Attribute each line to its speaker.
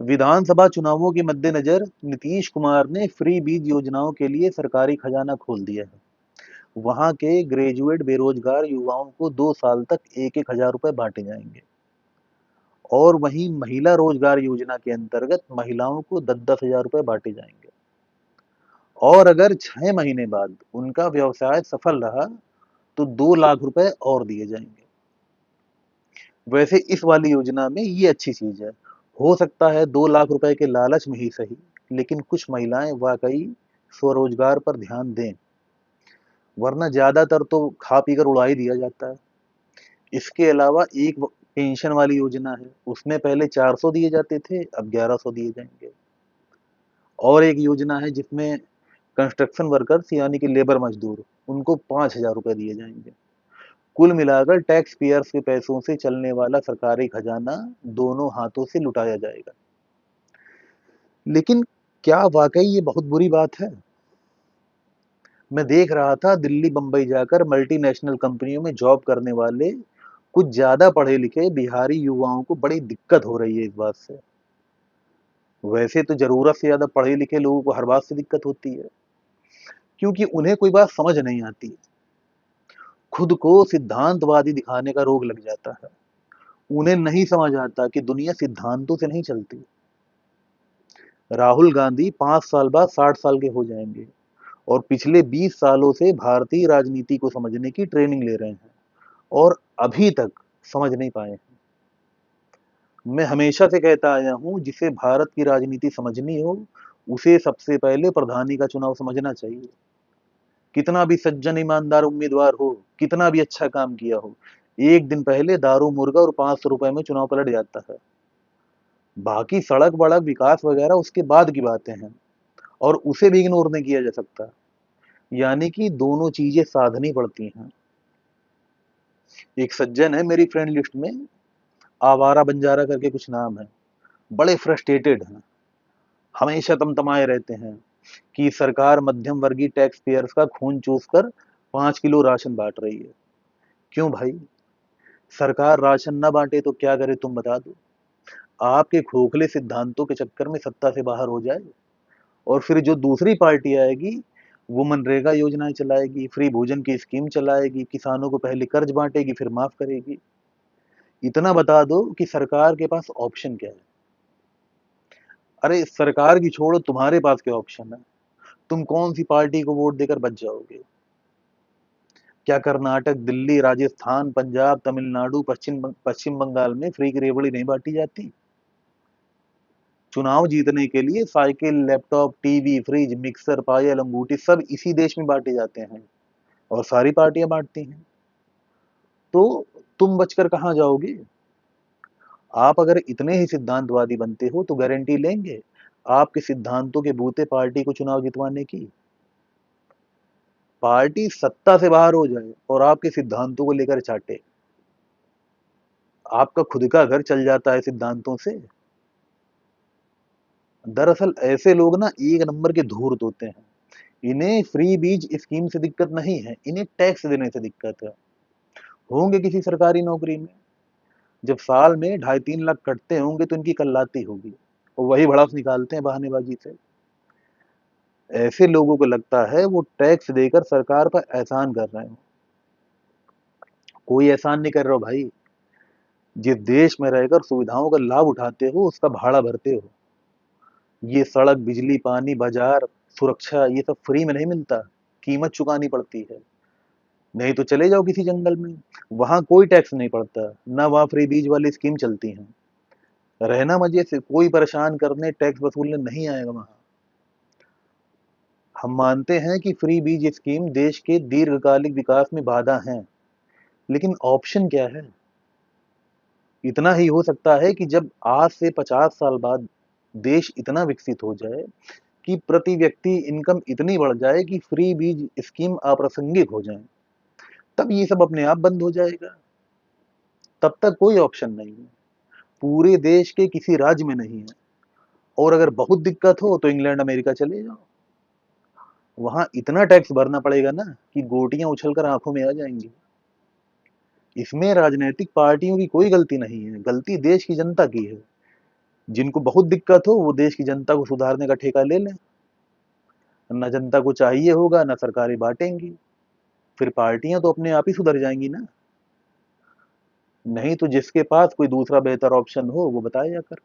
Speaker 1: विधानसभा चुनावों के मद्देनजर नीतीश कुमार ने फ्री बीज योजनाओं के लिए सरकारी खजाना खोल दिया है। वहां के ग्रेजुएट बेरोजगार युवाओं को 2 साल तक 1-1 हजार रुपए बांटे जाएंगे। और वहीं महिला रोजगार योजना के अंतर्गत महिलाओं को 10-10 हजार रुपए बांटे जाएंगे। और अगर 6 महीने बाद उनका व्यवसाय सफल रहा तो 2 लाख रुपए और दिए जाएंगे। वैसे इस वाली योजना में ये अच्छी चीज है। हो सकता है 2 लाख रुपए के लालच में ही सही, लेकिन कुछ महिलाएं वाकई स्वरोजगार पर ध्यान दें, वरना ज्यादातर तो खा पी कर उड़ा ही दिया जाता है। इसके अलावा एक पेंशन वाली योजना है, उसमें पहले 400 दिए जाते थे, अब 1100 दिए जाएंगे। और एक योजना है जिसमें कंस्ट्रक्शन वर्कर्स यानी कि लेबर मजदूर, उनको 5 हजार रुपए दिए जाएंगे। कुल मिलाकर टैक्स पेयर्स के पैसों से चलने वाला सरकारी खजाना दोनों हाथों से लुटाया जाएगा। लेकिन क्या वाकई ये बहुत बुरी बात है? मैं देख रहा था दिल्ली बंबई जाकर मल्टीनेशनल कंपनियों में जॉब करने वाले कुछ ज्यादा पढ़े लिखे बिहारी युवाओं को बड़ी दिक्कत हो रही है इस बात से। वैसे तो जरूरत से ज्यादा पढ़े लिखे लोगों को हर बात से दिक्कत होती है, क्योंकि उन्हें कोई बात समझ नहीं आती। खुद को सिद्धांतवादी दिखाने का रोग लग जाता है। उन्हें नहीं समझ आता कि दुनिया सिद्धांतों से नहीं चलती। राहुल गांधी 5 साल बाद 60 साल के हो जाएंगे और पिछले 20 सालों से भारतीय राजनीति को समझने की ट्रेनिंग ले रहे हैं और अभी तक समझ नहीं पाए हैं। मैं हमेशा से कहता आया हूं, जिसे भारत की राजनीति समझनी हो उसे सबसे पहले प्रधानी का चुनाव समझना चाहिए। कितना भी सज्जन ईमानदार उम्मीदवार हो, कितना भी अच्छा काम किया हो, एक दिन पहले दारू मुर्गा और 500 रुपए में चुनाव पलट जाता है। बाकी सड़क वड़क विकास वगैरह उसके बाद की बातें हैं और उसे भी इग्नोर नहीं किया जा सकता। यानी कि दोनों चीजें साधनी पड़ती हैं। एक सज्जन है मेरी फ्रेंड लिस्ट में, आवारा बंजारा करके कुछ नाम है। बड़े फ्रस्ट्रेटेड हैं, हमेशा तमतमाए रहते हैं कि सरकार मध्यम वर्गीय टैक्स पेयर्स का खून चूस कर 5 किलो राशन बांट रही है। क्यों भाई? सरकार राशन न बांटे तो क्या करे तुम बता दो। आपके खोखले सिद्धांतों के चक्कर में सत्ता से बाहर हो जाए और फिर जो दूसरी पार्टी आएगी वो मनरेगा योजनाएं चलाएगी, फ्री भोजन की स्कीम चलाएगी, किसानों को पहले कर्ज बांटेगी फिर माफ करेगी। इतना बता दो कि सरकार के पास ऑप्शन क्या है। अरे सरकार की छोड़ो, तुम्हारे पास क्या ऑप्शन है? तुम कौन सी पार्टी को वोट देकर बच जाओगे? क्या कर्नाटक, दिल्ली, राजस्थान, पंजाब, तमिलनाडु, पश्चिम बंगाल में फ्री की रेवड़ी नहीं बांटी जाती? चुनाव जीतने के लिए cycle, laptop, TV, fridge, mixer, पायल, अंगूठी सब इसी देश में बांटे जाते हैं और सारी पार्टियां बांटती हैं। तो तुम बचकर कहां जाओगे? आप अगर इतने ही सिद्धांतवादी बनते हो तो गारंटी लेंगे आपके सिद्धांतों के बूते पार्टी को चुनाव जितवाने की। पार्टी सत्ता से बाहर हो जाए और आपके सिद्धांतों को लेकर चाटे, आपका खुद का घर चल जाता है सिद्धांतों से। दरअसल ऐसे लोग ना एक नंबर के धूर्त होते हैं। इन्हें फ्री बीज स्कीम से दिक्कत नहीं है, इन्हें टैक्स देने से दिक्कत है। होंगे किसी सरकारी नौकरी में, जब साल में 2.5-3 लाख कटते होंगे तो इनकी कल्लाती होगी और वही भड़ास निकालते हैं बहानेबाजी से। ऐसे लोगों को लगता है वो टैक्स देकर सरकार पर एहसान कर रहे हो। कोई एहसान नहीं कर रहे हो भाई। जिस देश में रहकर सुविधाओं का लाभ उठाते हो उसका भाड़ा भरते हो। ये सड़क, बिजली, पानी, बाजार, सुरक्षा ये सब फ्री में नहीं मिलता, कीमत चुकानी पड़ती है। नहीं तो चले जाओ किसी जंगल में, वहां कोई टैक्स नहीं पड़ता, ना वहां फ्री बीज वाली स्कीम चलती है। रहना मजे से, कोई परेशान करने टैक्स वसूलने नहीं आएगा वहां। हम मानते हैं कि फ्री बीज स्कीम देश के दीर्घकालिक विकास में बाधा है, लेकिन ऑप्शन क्या है? इतना ही हो सकता है कि जब आज से 50 साल बाद देश इतना विकसित हो जाए कि प्रति व्यक्ति इनकम इतनी बढ़ जाए कि फ्री बीज स्कीम अप्रासंगिक हो जाए, तब ये सब अपने आप बंद हो जाएगा। तब तक कोई ऑप्शन नहीं है, पूरे देश के किसी राज्य में नहीं है। और अगर बहुत दिक्कत हो तो इंग्लैंड अमेरिका चले जाओ, वहां इतना टैक्स भरना पड़ेगा ना कि गोटियां उछलकर आंखों में आ जाएंगी। इसमें राजनीतिक पार्टियों की कोई गलती नहीं है, गलती देश की जनता की है। जिनको बहुत दिक्कत हो वो देश की जनता को सुधारने का ठेका ले लें। ना जनता को चाहिए होगा, ना सरकारें बाँटेंगी, फिर पार्टियाँ तो अपने आप ही सुधर जाएँगी ना। नहीं तो जिसके पास कोई दूसरा बेहतर ऑप्शन हो वो बताया कर।